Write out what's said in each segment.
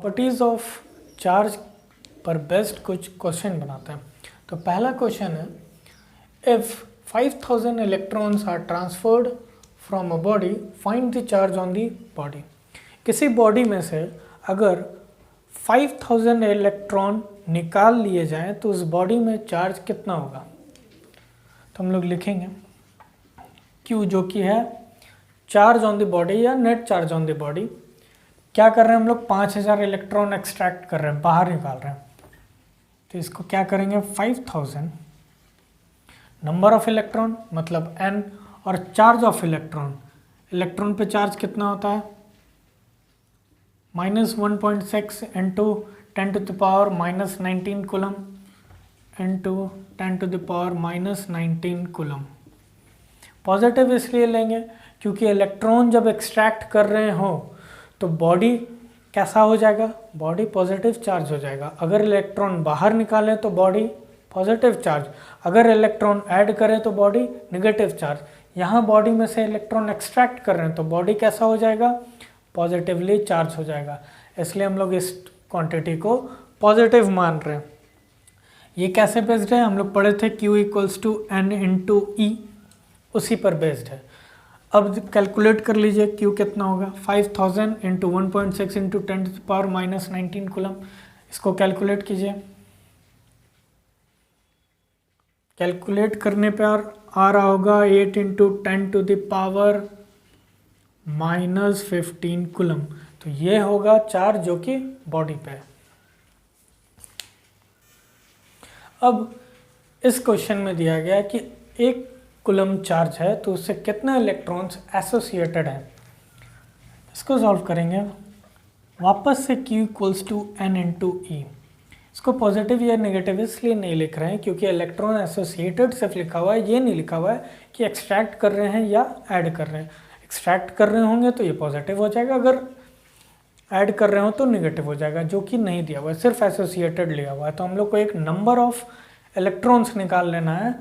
Properties of charge पर based कुछ question बनाते हैं। तो पहला क्वेश्चन है, if 5000 electrons are transferred from a body, find the charge on the body. किसी बॉडी में से अगर 5000 इलेक्ट्रॉन निकाल लिए जाएं तो उस बॉडी में चार्ज कितना होगा। तो हम लोग लिखेंगे Q जो कि है चार्ज ऑन द बॉडी या net charge on the body. क्या कर रहे हैं हम लोग, 5000 इलेक्ट्रॉन एक्सट्रैक्ट कर रहे हैं, बाहर निकाल रहे हैं। तो इसको क्या करेंगे, 5000 नंबर ऑफ इलेक्ट्रॉन मतलब n और चार्ज ऑफ इलेक्ट्रॉन, इलेक्ट्रॉन पे चार्ज कितना होता है -1.6 into 10⁻⁻19 coulomb into 10⁻⁻19 coulomb. Positive इसलिए लेंगे क्योंकि इलेक्ट्रॉन जब एक्सट्रैक्ट कर रहे हो तो बॉडी कैसा हो जाएगा, बॉडी पॉजिटिव चार्ज हो जाएगा। अगर इलेक्ट्रॉन बाहर निकालें तो बॉडी पॉजिटिव चार्ज, अगर इलेक्ट्रॉन ऐड करें तो बॉडी नेगेटिव चार्ज। यहाँ बॉडी में से इलेक्ट्रॉन एक्सट्रैक्ट कर रहे हैं तो बॉडी कैसा हो जाएगा, पॉजिटिवली चार्ज हो जाएगा। इसलिए हम लोग इस क्वांटिटी को पॉजिटिव मान रहे हैं। ये कैसे बेस्ड है, हम लोग पढ़े थे Q = N × E, उसी पर बेस्ड है। अब कैलकुलेट कर लीजिए Q कितना होगा, 5000 × 1.6 × 10⁻⁻19 कूलम। इसको कैलकुलेट कीजिए। कैलकुलेट करने पर आ रहा होगा 8 × 10⁻⁻15 कूलम। तो ये होगा चार्ज जो कि बॉडी पे है। अब इस क्वेश्चन में दिया गया है कि 1 कूलम चार्ज है तो उससे कितने इलेक्ट्रॉन्स एसोसिएटेड हैं। इसको सॉल्व करेंगे। वापस से Q = N × E। इसको पॉजिटिव या नेगेटिव इसलिए नहीं लिख रहे हैं क्योंकि इलेक्ट्रॉन एसोसिएटेड सिर्फ लिखा हुआ है, ये नहीं लिखा हुआ है कि एक्सट्रैक्ट कर रहे हैं या ऐड कर रहे हैं। एक्सट्रैक्ट कर रहे होंगे तो ये पॉजिटिव हो जाएगा, अगर ऐड कर रहे हो तो नेगेटिव हो जाएगा, जो कि नहीं दिया हुआ है, सिर्फ एसोसिएटेड लिया हुआ है। तो हम लोग को एक नंबर ऑफ इलेक्ट्रॉन्स निकाल लेना है,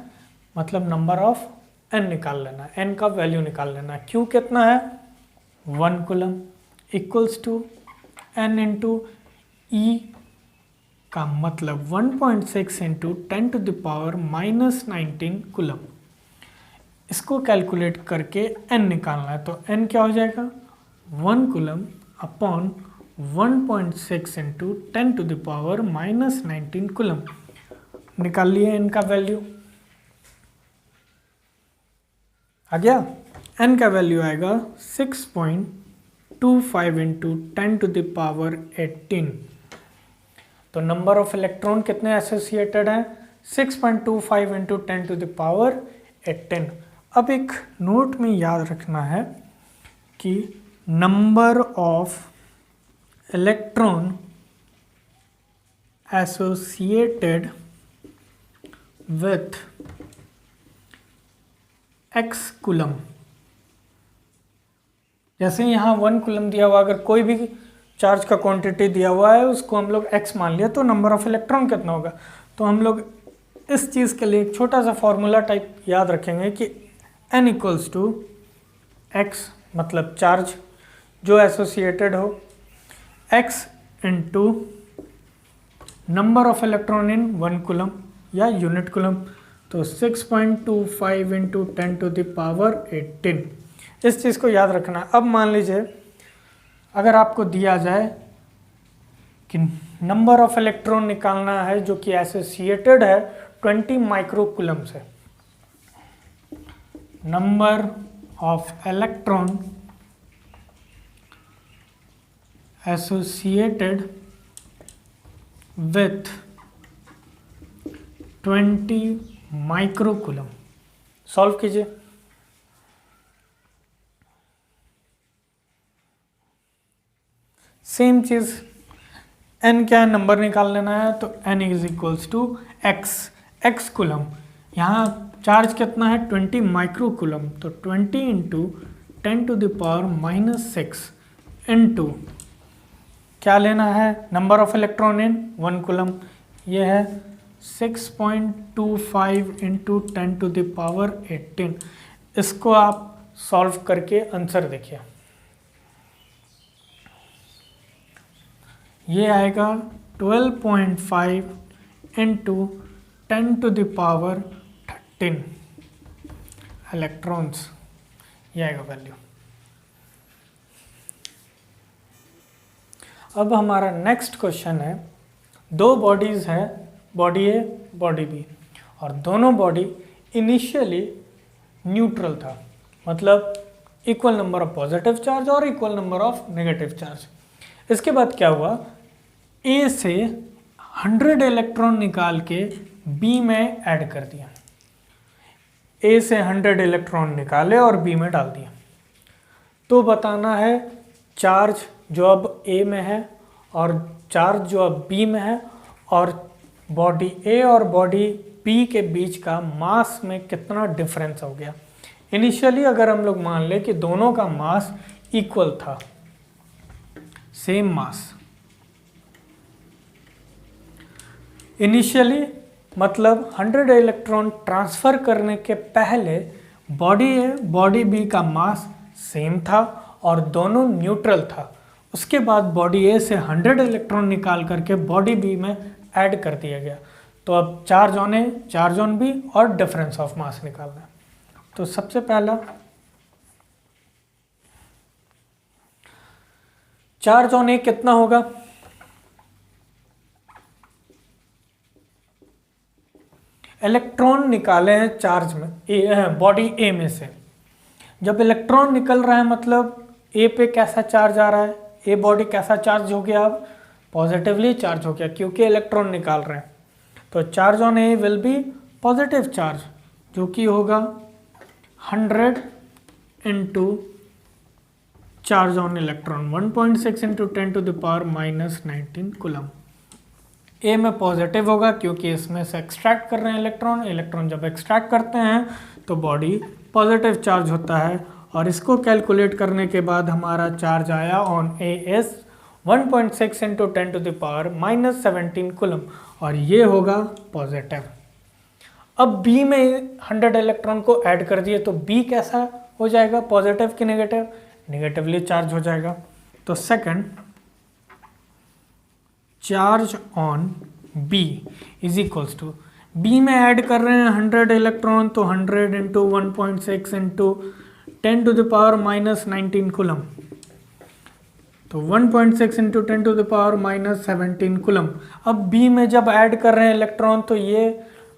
मतलब नंबर ऑफ n निकाल लेना है, n का वैल्यू निकाल लेना है। Q कितना है, 1 कूलम = N × E का मतलब 1.6 × 10⁻⁻19 कूलम। इसको कैलकुलेट करके n निकालना है। तो n क्या हो जाएगा, 1 कूलम अपॉन 1.6 × 10⁻⁻19 कूलम। निकाल लिए n का वैल्यू, आ गया। n का वैल्यू आएगा 6.25 × 10⁻18। तो नंबर ऑफ इलेक्ट्रॉन कितने एसोसिएटेड हैं, 6.25 × 10⁻18। अब एक नोट में याद रखना है कि number of electron associated with x coulomb. जैसे यहाँ 1 कूलम दिया हुआ, अगर कोई भी चार्ज का क्वांटिटी दिया हुआ है उसको हम लोग x मान लिया तो नंबर ऑफ इलेक्ट्रॉन कितना होगा। तो हम लोग इस चीज़ के लिए एक छोटा सा फॉर्मूला टाइप याद रखेंगे कि n = x मतलब चार्ज जो एसोसिएटेड हो, x × number of electron in 1 coulomb या यूनिट कूलम। तो 6.25 × 10⁻18। इस चीज़ को याद रखना। अब मान लीजिए अगर आपको दिया जाए कि नंबर ऑफ इलेक्ट्रॉन निकालना है जो कि एसोसिएटेड है 20 माइक्रो कूलम से। Number of electron associated with 20 micro coulomb. Solve कीजिए। सेम चीज़, n क्या है, नंबर निकाल लेना है। तो n = x कूलम। यहाँ चार्ज कितना है, 20 माइक्रो कूलम। तो 20 × 10⁻⁻6 इंटू क्या लेना है, number of electron in 1 coulomb. ये है 6.25 × 10⁻18। इसको आप सॉल्व करके आंसर देखिए। ये आएगा 12.5 इंटू 10⁻13 इलेक्ट्रॉन्स, ये आएगा वैल्यू। अब हमारा नेक्स्ट क्वेश्चन है, दो बॉडीज है, बॉडी ए बॉडी बी, और दोनों बॉडी इनिशियली न्यूट्रल था, मतलब equal number of positive charge और equal number of negative charge. इसके बाद क्या हुआ, ए से 100 इलेक्ट्रॉन निकाल के बी में ऐड कर दिया। ए से 100 इलेक्ट्रॉन निकाले और बी में डाल दिया। तो बताना है चार्ज जो अब ए में है और चार्ज जो अब बी में है, और बॉडी ए और बॉडी बी के बीच का मास में कितना डिफरेंस हो गया। इनिशियली अगर हम लोग मान ले कि दोनों का मास इक्वल था, सेम मास, इनिशियली मतलब 100 इलेक्ट्रॉन ट्रांसफर करने के पहले बॉडी ए बॉडी बी का मास सेम था और दोनों न्यूट्रल था। उसके बाद बॉडी ए से 100 इलेक्ट्रॉन निकाल करके बॉडी बी में ऐड कर दिया गया। तो अब charge on A charge on B और डिफरेंस ऑफ मास निकालना है। तो सबसे पहला चार्ज ऑन ए कितना होगा, इलेक्ट्रॉन निकाले हैं चार्ज में बॉडी ए में से। जब इलेक्ट्रॉन निकल रहा है मतलब ए पे कैसा चार्ज आ रहा है, ए बॉडी कैसा चार्ज हो गया, अब पॉजिटिवली चार्ज हो गया क्योंकि इलेक्ट्रॉन निकाल रहे हैं। तो charge on A will be positive charge, जो कि होगा 100 into charge on electron 1.6 into 10⁻⁻19 coulomb. A में पॉजिटिव होगा क्योंकि इसमें से एक्सट्रैक्ट कर रहे हैं इलेक्ट्रॉन। इलेक्ट्रॉन जब एक्सट्रैक्ट करते हैं तो बॉडी पॉजिटिव चार्ज होता है, और इसको कैलकुलेट करने के बाद हमारा चार्ज आया on A S 1.6 into 10⁻⁻17 coulomb, और ये होगा पॉजिटिव। अब बी में 100 इलेक्ट्रॉन को ऐड कर दिए तो बी कैसा हो जाएगा, पॉजिटिव कि नेगेटिव, नेगेटिवली चार्ज हो जाएगा। तो second, charge on B is equals to, B में ऐड कर रहे हैं 100 इलेक्ट्रॉन, तो 100 इंटू 1.6 इंटू 10⁻⁻19 कूलम, तो 1.6 इंटू 10⁻⁻17 कूलम। अब बी में जब ऐड कर रहे हैं इलेक्ट्रॉन तो ये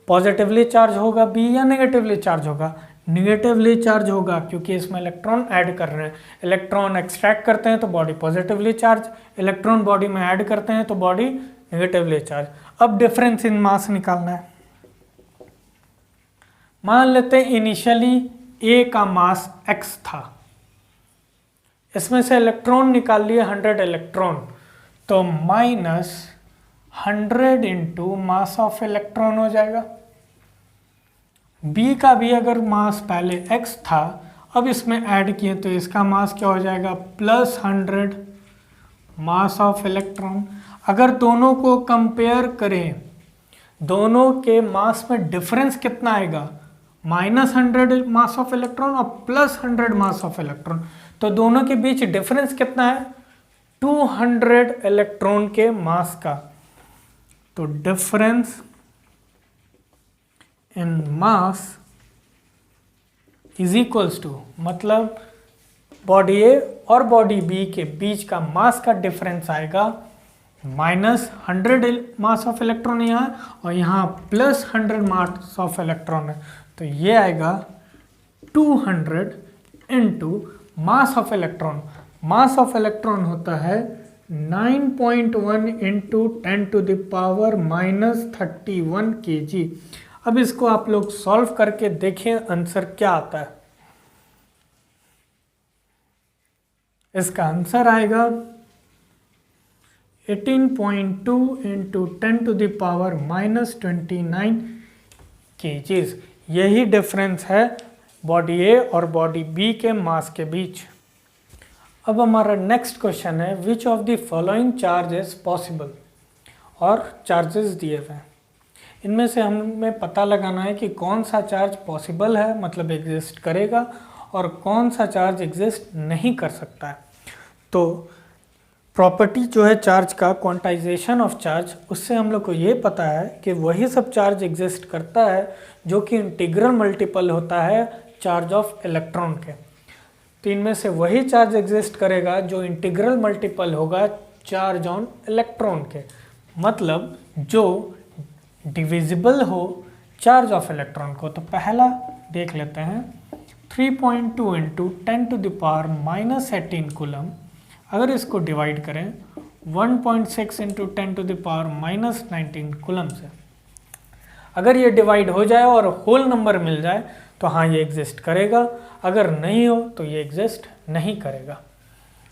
पॉजिटिवली चार्ज होगा बी या नेगेटिवली चार्ज होगा, नेगेटिवली चार्ज होगा क्योंकि इसमें इलेक्ट्रॉन ऐड कर रहे हैं। इलेक्ट्रॉन एक्सट्रैक्ट करते हैं तो body positively charge, electron body में ऐड करते हैं तो बॉडी नेगेटिवली चार्ज। अब डिफरेंस इन मास निकालना है। मान लेते हैं इनिशियली ए का मास x था, इसमें से इलेक्ट्रॉन निकाल लिए 100 इलेक्ट्रॉन, तो -100 इंटू मास ऑफ इलेक्ट्रॉन हो जाएगा। बी का भी अगर मास पहले x था, अब इसमें ऐड किए तो इसका मास क्या हो जाएगा, +100 मास ऑफ इलेक्ट्रॉन। अगर दोनों को कंपेयर करें, दोनों के मास में डिफरेंस कितना आएगा, -100 मास ऑफ इलेक्ट्रॉन और +100 मास ऑफ इलेक्ट्रॉन, तो दोनों के बीच डिफरेंस कितना है, 200 इलेक्ट्रॉन के मास का। तो difference in mass is equals to, मतलब बॉडी ए और बॉडी बी के बीच का मास का डिफरेंस आएगा -100 मास ऑफ इलेक्ट्रॉन यहाँ, और यहाँ +100 मास ऑफ इलेक्ट्रॉन है, तो ये आएगा 200 into mass of electron. Mass of electron होता है 9.1 इंटू 10⁻⁻31 kg। अब इसको आप लोग सॉल्व करके देखें आंसर क्या आता है। इसका आंसर आएगा 18.2 इंटू 10⁻⁻29 kg। यही डिफरेंस है बॉडी ए और बॉडी बी के मास के बीच। अब हमारा नेक्स्ट क्वेश्चन है, which of the following charge is possible, और चार्जेस दिए हुए हैं। इनमें से हमें पता लगाना है कि कौन सा चार्ज पॉसिबल है, मतलब एग्जिस्ट करेगा, और कौन सा चार्ज एग्जिस्ट नहीं कर सकता है। तो प्रॉपर्टी जो है चार्ज का, क्वांटाइजेशन ऑफ चार्ज, उससे हम लोग को ये पता है कि वही सब चार्ज एग्जिस्ट करता है जो कि इंटीग्रल मल्टीपल होता है चार्ज ऑफ इलेक्ट्रॉन के। तो इनमें से वही चार्ज एग्जिस्ट करेगा जो इंटीग्रल मल्टीपल होगा चार्ज ऑन इलेक्ट्रॉन के, मतलब जो डिविजिबल हो चार्ज ऑफ इलेक्ट्रॉन को। तो पहला देख लेते हैं 3.2 इंटू 10⁻⁻18 कूलम। अगर इसको डिवाइड करें 1.6 इंटू 10⁻⁻19 कूलम से, अगर ये डिवाइड हो जाए और होल नंबर मिल जाए तो हाँ ये एग्जिस्ट करेगा, अगर नहीं हो तो ये एग्जिस्ट नहीं करेगा।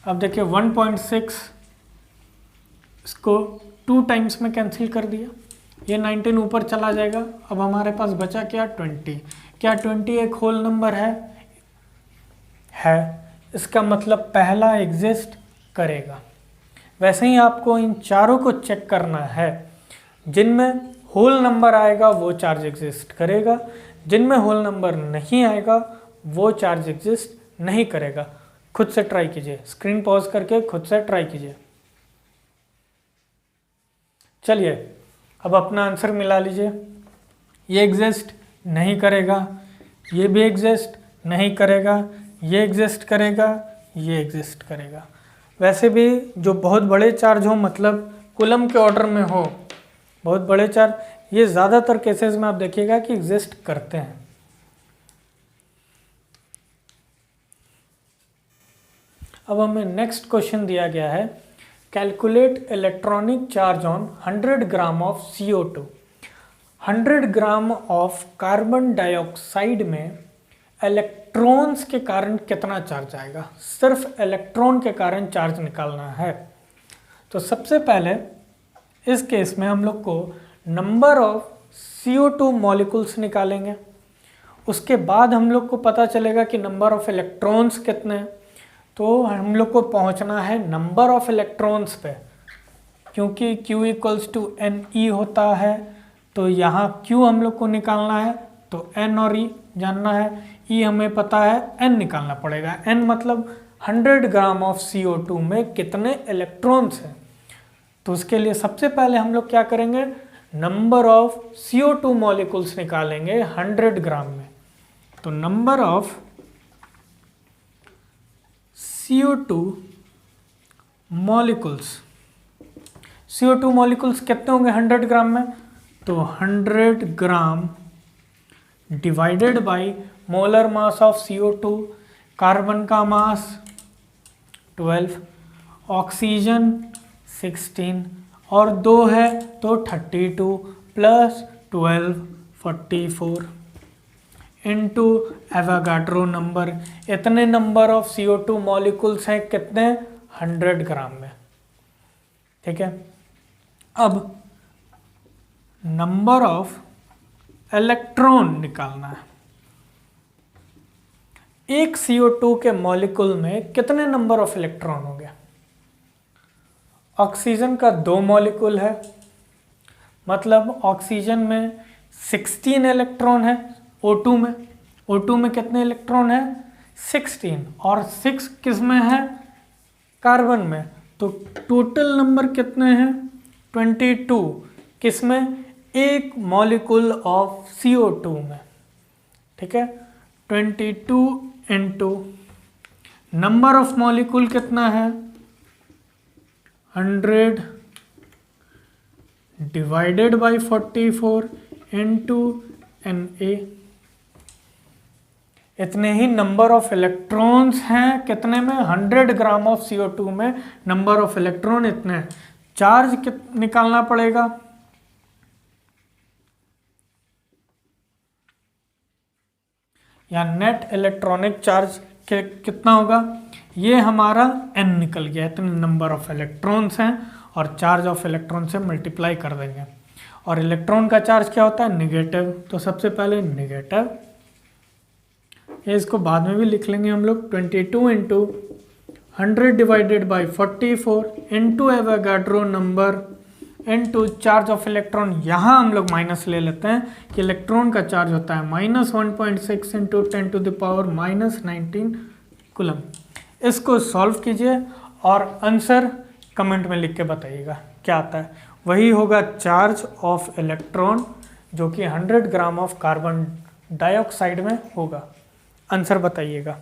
अब देखिए 1.6 इसको 2 टाइम्स में कैंसिल कर दिया, ये 19 ऊपर चला जाएगा। अब हमारे पास बचा क्या 20। क्या 20 एक होल नंबर है? इसका मतलब पहला एग्जिस्ट करेगा। वैसे ही आपको इन चारों को चेक करना है, जिनमें होल नंबर आएगा वो चार्ज एग्जिस्ट करेगा, जिनमें होल नंबर नहीं आएगा वो चार्ज एग्जिस्ट नहीं करेगा। खुद से ट्राई कीजिए, स्क्रीन पॉज करके खुद से ट्राई कीजिए। चलिए अब अपना आंसर मिला लीजिए। ये एग्जिस्ट नहीं करेगा, ये भी एग्जिस्ट नहीं करेगा, ये एग्जिस्ट करेगा, ये एग्जिस्ट करेगा। वैसे भी जो बहुत बड़े चार्ज हो, मतलब कूलम के ऑर्डर में हो, बहुत बड़े चार्ज, ये ज़्यादातर केसेस में आप देखिएगा कि एग्जिस्ट करते हैं। अब हमें नेक्स्ट क्वेश्चन दिया गया है, calculate electronic charge on 100 gram of CO2। 100 gram of carbon dioxide में इलेक्ट्रॉन्स के कारण कितना चार्ज आएगा? सिर्फ इलेक्ट्रॉन के कारण चार्ज निकालना है। तो सबसे पहले इस केस में हम लोग को नंबर ऑफ CO2 मॉलिक्यूल्स निकालेंगे, उसके बाद हम लोग को पता चलेगा कि नंबर ऑफ इलेक्ट्रॉन्स कितने हैं। तो हम लोग को पहुंचना है नंबर ऑफ इलेक्ट्रॉन्स पे, क्योंकि Q = NE होता है। तो यहाँ Q हम लोग को निकालना है, तो N और E जानना है, E हमें पता है, N निकालना पड़ेगा। N मतलब 100 ग्राम ऑफ CO2 में कितने इलेक्ट्रॉन्स हैं। तो उसके लिए सबसे पहले हम लोग क्या करेंगे, नंबर ऑफ CO2 मॉलिक्यूल्स निकालेंगे 100 ग्राम में। तो number of CO2 molecules, CO2 molecules कितने होंगे 100 ग्राम में? तो 100 gram divided by molar mass of CO2, carbon का मास 12, ऑक्सीजन 16 और 2 है तो 32 प्लस 12 44 इनटू एवोगाड्रो नंबर। इतने नंबर ऑफ CO2 मॉलिक्यूल्स हैं कितने? 100 ग्राम में। ठीक है, अब नंबर ऑफ इलेक्ट्रॉन निकालना है। एक CO2 के मॉलिक्यूल में कितने नंबर ऑफ इलेक्ट्रॉन हो गया? ऑक्सीजन का 2 मॉलिक्यूल है, मतलब ऑक्सीजन में 16 इलेक्ट्रॉन है। O2 में, O2 में कितने इलेक्ट्रॉन है? 16, और 6 किस में है? कार्बन में। तो टोटल नंबर कितने हैं? 22। किस में? एक मॉलिक्यूल ऑफ CO2 में। ठीक है, 22 इंटू नंबर ऑफ मॉलिक्यूल कितना है? 100 डिवाइडेड बाई 44 इंटू Na। इतने ही नंबर ऑफ इलेक्ट्रॉन्स हैं कितने में? 100 ग्राम ऑफ CO2 में नंबर ऑफ इलेक्ट्रॉन इतने हैं। चार्ज निकालना पड़ेगा, या नेट इलेक्ट्रॉनिक चार्ज कितना होगा? ये हमारा N निकल गया, इतने नंबर ऑफ इलेक्ट्रॉन्स हैं, और चार्ज ऑफ इलेक्ट्रॉन से मल्टीप्लाई कर देंगे। और इलेक्ट्रॉन का चार्ज क्या होता है? नेगेटिव। तो सबसे पहले नेगेटिव, ये इसको बाद में भी लिख लेंगे हम लोग। 22 into 100 divided by 44 into Avogadro number into charge of electron. यहाँ हम लोग माइनस ले लेते हैं कि इलेक्ट्रॉन का चार्ज होता है -1.6 इंटू 10⁻⁻19 कूलम। इसको सॉल्व कीजिए और आंसर कमेंट में लिख के बताइएगा क्या आता है। वही होगा चार्ज ऑफ इलेक्ट्रॉन जो कि 100 ग्राम ऑफ कार्बन डाइऑक्साइड में होगा। आंसर बताइएगा।